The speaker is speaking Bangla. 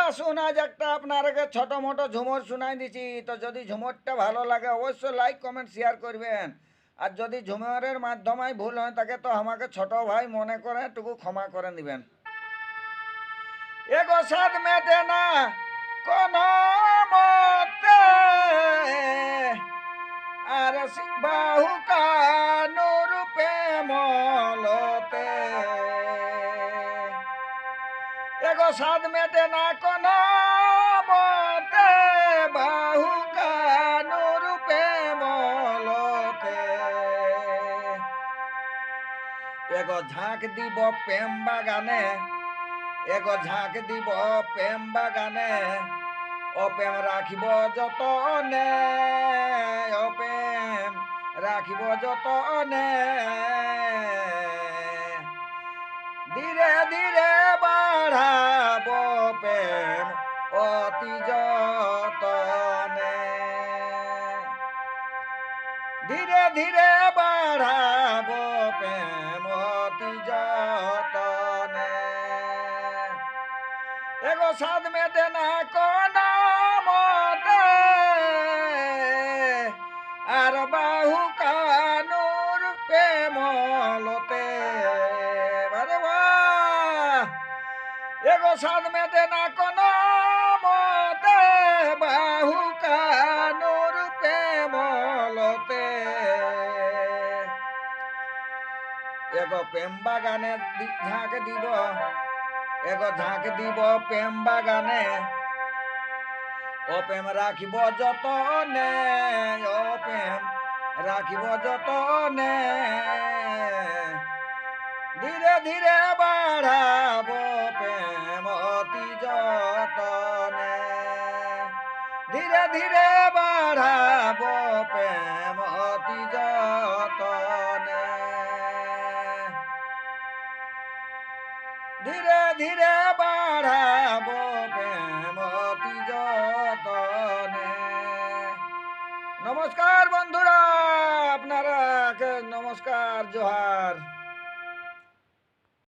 আসুন আজ একটা আপনাকে ছোট মোটো ঝুমর শোনাই দিছি। তো যদি ঝুমরটা ভালো লাগে অবশ্যই লাইক কমেন্ট শেয়ার করবেন। আর যদি ঝুমরের মাধ্যমে ভুল হয় থাকে তো আমাকে ছোট ভাই মনে করে একটু ক্ষমা করে দিবেন। এগো সাদ মেটে না কোন মতে, আর বাহু কানুর প্রেমলতে। এগো সাদ মেটে না কোন মতে, বাহু কানুর প্রেমলতে। এগো ঝাঁক দিব প্রেম বাগানে, এগো ঝাঁক দিব প্রেম বাগানে, ও প্রেম রাখিব যতনে, ও প্রেম রাখিব যতনে। ধীরে ধীরে বাড়াব প্রেম অতি যতনে, ধীরে ধীরে বাড়াব প্রেম অতি যতনে। এগো সাদ মেটে না কোন মতে, আর বাহু কানুর প্রেমলতে। বারে বাহ! এগো সাদ মেটে না কোন মতে, বাহু কানুর প্রেমলতে। এগো প্রেম বাগানে ঝাঁক দিব, এগো ঝাঁক দিব প্রেম বাগানে, ও প্রেম রাখিব যতনে, ও প্রেম রাখিব যতনে। ধীরে ধীরে বাড়াব প্রেম অতি যতনে, ধীরে ধীরে বাড়াব প্রেম অতি যতনে, ধীরে ধীরে বাড়াব প্রেম অতি যতনে। নমস্কার বন্ধুরা, আপনারা নমস্কার, জোহার।